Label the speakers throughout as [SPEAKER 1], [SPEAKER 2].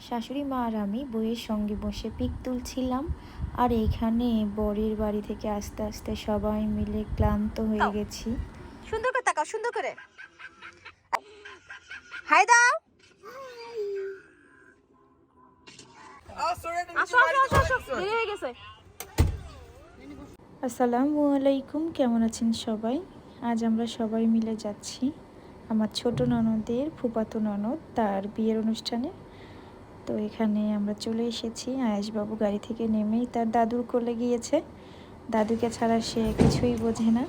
[SPEAKER 1] শাশুড়ি মা আর আমি বইয়ের সঙ্গে বসে পিক তুলছিলাম। আর এইখানে বরের বাড়ি থেকে আস্তে আস্তে সবাই মিলে ক্লান্ত হয়ে গেছি।
[SPEAKER 2] সুন্দর করে তাকাও, সুন্দর করে হাই দাও।
[SPEAKER 1] আসসালামু আলাইকুম, কেমন আছেন সবাই? আজ আমরা সবাই মিলে যাচ্ছি আমার ছোট ননদের ফুফাতো ননদ তার বিয়ের অনুষ্ঠানে। তো এখানে আমরা চলে এসেছি। আয়েশবাবু গাড়ি থেকে নেমেই তার দাদুর কোলে গিয়েছে। দাদুকে ছাড়া সে কিছুই বোঝে না।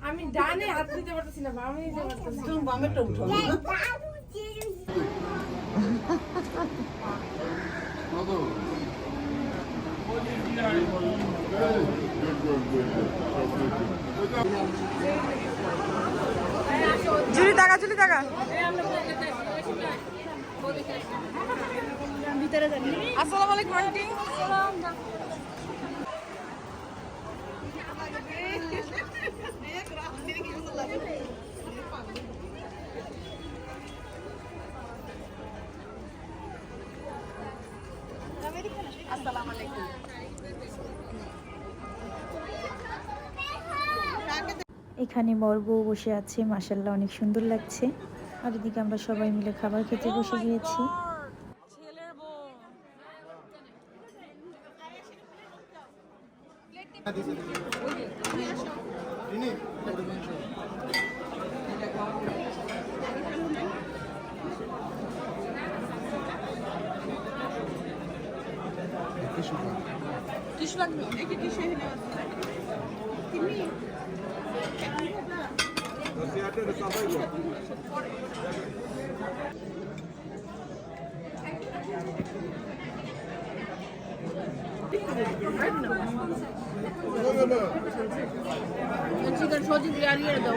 [SPEAKER 3] আমি ডানে হাত দিতে পারতেছি না, বামে দিতে পারতেছি। তুমি বামেটা উঠো।
[SPEAKER 2] জুলি টাকা, জুলি টাকা। আসসালামু আলাইকুম আন্টি। আসসালামু আলাইকুম।
[SPEAKER 1] এখানে বর বউ বসে আছে, মাশাআল্লাহ অনেক সুন্দর লাগছে। আর এদিকে আমরা সবাই মিলে খাবার খেতে বসে গিয়েছি।
[SPEAKER 2] টিস্যু লাগবে? চিকেন সজি দিয়ে আরিয়ে দাও।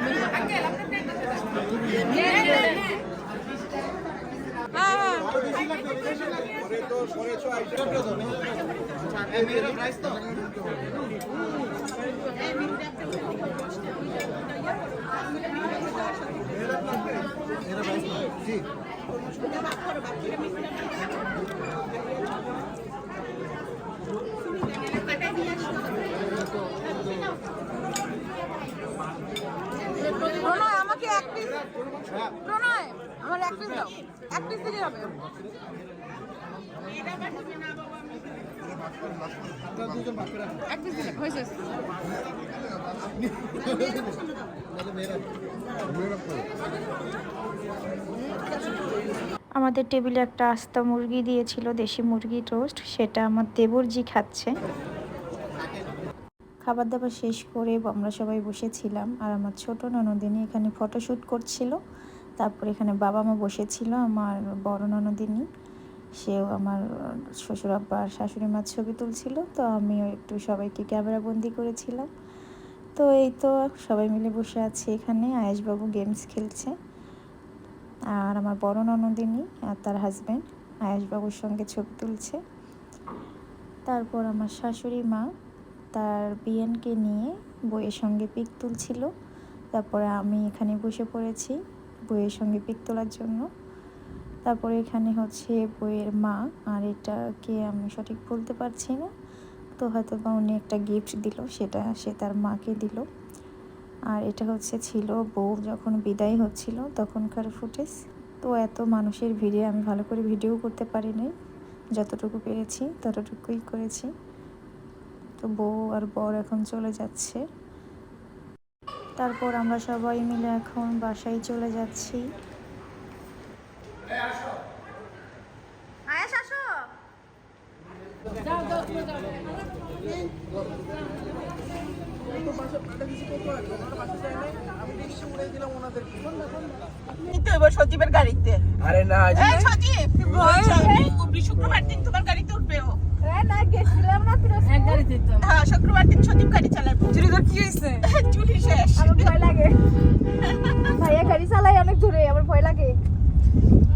[SPEAKER 2] প্রণয় আমাকে এক পিস, প্রণয় আমার এক পিস দাও, এক পিস দিলে হবে। এক পিস দিলে হয়েছে।
[SPEAKER 1] আমাদের টেবিলে একটা আস্তা মুরগি দিয়েছিল, দেশি মুরগি রোস্ট, সেটা আমার দেবরজি খাচ্ছে। খাবার দাবার শেষ করে আমরা সবাই বসেছিলাম। আর আমার ছোট ননদিনী এখানে ফটোশ্যুট করছিল। তারপর এখানে বাবা মা বসেছিল, আমার বড় ননদিনী সেও আমার শ্বশুর আব্বা আর শাশুড়ি মার ছবি তুলছিল। তো আমিও একটু সবাইকে ক্যামেরা বন্দি করেছিলাম। তো এই তো সবাই মিলে বসে আছি এখানে। আয়েশবাবু গেমস খেলছে আর আমার বড় ননদিনী আর তার হাজব্যান্ড আয়েশবাবুর সঙ্গে ছবি তুলছে। তারপর আমার শাশুড়ি মা তার বিয়েনকে নিয়ে বইয়ের সঙ্গে পিক তুলছিল। তারপরে আমি এখানে বসে পড়েছি বইয়ের সঙ্গে পিক তোলার জন্য। তারপরে এখানে হচ্ছে বইয়ের মা, আর এটাকে আমি সঠিক বলতে পারছি না, তো হয়তো বা উনি একটা গিফট দিল, সেটা সে তার মাকে দিল। আর এটা হচ্ছে ছিল বউ যখন বিদায় হচ্ছিল তখনকার ফুটেজ। তো এত মানুষের ভিড়ে আমি ভালো করে ভিডিও করতে পারিনি, যতটুকু পেরেছি ততটুকুই করেছি। তো বউ আর বর এখন চলে যাচ্ছে। তারপর আমরা সবাই মিলে এখন বাসায় চলে যাচ্ছি।
[SPEAKER 2] আয়েশ আসো। সজীবের গাড়িতে। আরে না সজীব, শুক্রবার দিন তোমার গাড়িতে উঠবে ও। হ্যাঁ শুক্রবার দিন সজীব গাড়ি চালাবে। চুরি তোর কি হয়েছে? চুরি শেষ।
[SPEAKER 3] আমার ভয় লাগে, ভাইয়া গাড়ি চালাই অনেক দূরে, আমার ভয় লাগে।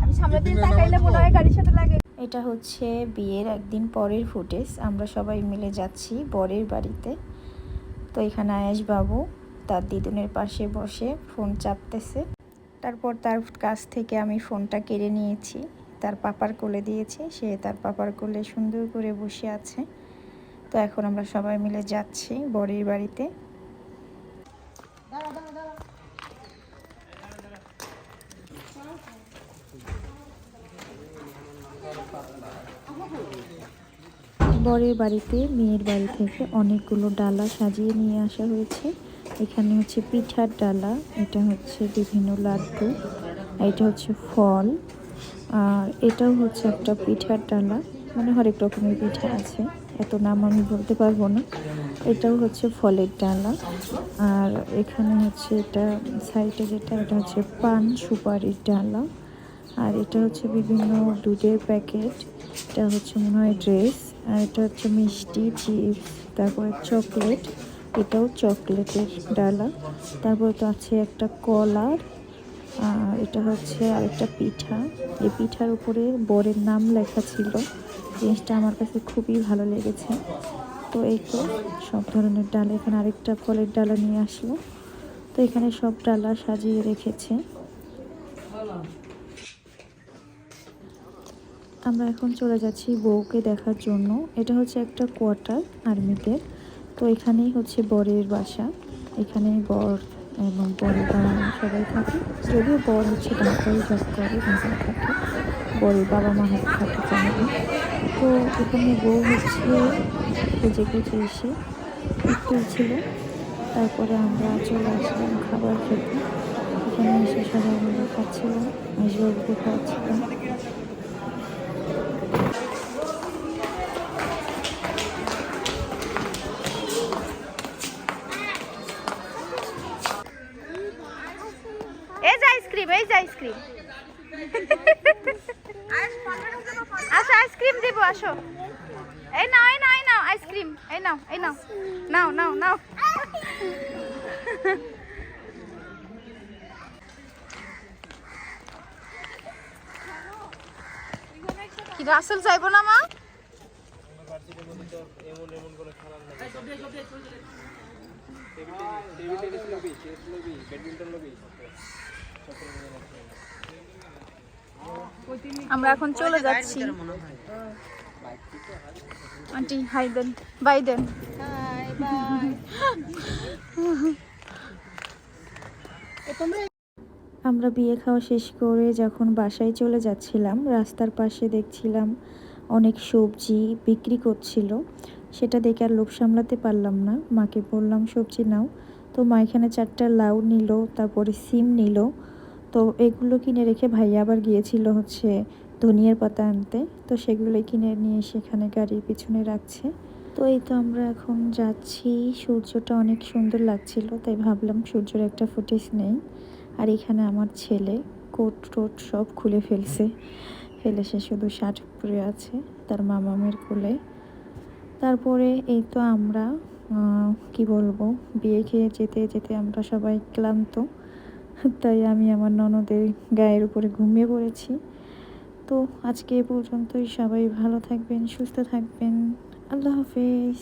[SPEAKER 3] আমি সামনে দিয়ে তাকাইলে মনে হয় গাড়ির সাথে লাগে।
[SPEAKER 1] এটা হচ্ছে বিয়ের একদিন পরের ফুটেজ। আমরা সবাই মিলে যাচ্ছি বরের বাড়িতে। তো এখানে আয়েশবাবু তার দিদুনের পাশে বসে ফোন চাপতেছে। তারপর তার কাছ থেকে আমি ফোনটা কেড়ে নিয়েছি, তার পাপার কোলে দিয়েছি, সে তার পাপার কোলে সুন্দর করে বসে আছে। তো এখন আমরা সবাই মিলে যাচ্ছি বরের বাড়িতে। বরের বাড়িতে মেয়ের বাড়ি থেকে অনেকগুলো ডালা সাজিয়ে নিয়ে আসা হয়েছে। এখানে হচ্ছে পিঠার ডালা, এটা হচ্ছে বিভিন্ন লাড্ডু, এটা হচ্ছে ফল, আর এটাও হচ্ছে একটা পিঠার ডালা, মানে হরেক রকমের পিঠা আছে, এত নাম আমি বলতে পারবো না। এটাও হচ্ছে ফলের ডালা। আর এখানে হচ্ছে এটা সাইডে যেটা, এটা হচ্ছে পান সুপারির ডালা। আর এটা হচ্ছে বিভিন্ন দুধের প্যাকেট, এটা হচ্ছে মনে হয় ড্রেস, আর এটা হচ্ছে মিষ্টি, চিপস, তারপরে চকলেট, এটাও চকলেটের ডালা। তারপর তো আছে একটা কলার, আর এটা হচ্ছে আরেকটা পিঠা। এই পিঠার উপরে বরের নাম লেখা ছিল, জিনিসটা আমার কাছে খুবই ভালো লেগেছে। তো এই তো সব ধরনের ডালা, এখানে আরেকটা ফলের ডালা নিয়ে আসলো। তো এখানে সব ডালা সাজিয়ে রেখেছে। আমরা এখন চলে যাচ্ছি বউকে দেখার জন্য। এটা হচ্ছে একটা কোয়ার্টার আর্মিদের। তো এখানেই হচ্ছে বরের বাসা, এখানেই বর এবং বরের বাবা মা সবাই থাকে। যদিও বর হচ্ছে ঢাকায় জব করে, ঢাকায় থাকে, বরের বাবা মা হাতে থাকে ফ্যামিলি। তো এখানে বউ হচ্ছে খুঁজে খুঁজে এসে একটুই ছিল। তারপরে আমরা চলে আসলাম খাবার খেতে। এখানে এসে সবাই মিলে খাচ্ছিলাম, মেজবাবুকে খাওয়াচ্ছিলাম।
[SPEAKER 3] এই যে আইসক্রিম, এই যে আইসক্রিম, আসো আইসক্রিম দিব, আসো। এই নাও, এই নাও, এই নাও আইসক্রিম, এই নাও, এই নাও, নাও নাও নাও। কি রাসেল যাইবো না মা? আমরা এখন চলে যাচ্ছি। আন্টি হাই দেন, বাই দেন।
[SPEAKER 1] আমরা বিয়ে খাওয়া শেষ করে যখন বাসায় চলে যাচ্ছিলাম, রাস্তার পাশে দেখছিলাম অনেক সবজি বিক্রি করছিল। সেটা দেখে আর লোভ সামলাতে পারলাম না, মাকে বললাম সবজি নাও। তো মা এখানে 4টা লাউ নিল, তারপরে সিম নিল। তো এগুলো কিনে রেখে ভাইয়া আবার গিয়েছিল হচ্ছে ধনিয়ার পাতা আনতে। তো সেগুলোই কিনে নিয়ে সেখানে গাড়ির পিছনে রাখছে। তো এই তো আমরা এখন যাচ্ছি, সূর্যটা অনেক সুন্দর লাগছিল, তাই ভাবলাম সূর্যের একটা ফুটেজ নেই। আর এখানে আমার ছেলে কোট টোট সব খুলে ফেলছে, ফেলে সে শুধু শার্ট পরে আছে তার মামামের কোলে। তারপরে এই তো আমরা কি বলবো, বিয়ে খেয়ে যেতে যেতে আমরা সবাই ক্লান্ত, তাই আমি আমার ননদের গায়ের উপরে ঘুমিয়ে পড়েছি। তো আজকে এ পর্যন্তই, সবাই ভালো থাকবেন, সুস্থ থাকবেন, আল্লাহ হাফেজ।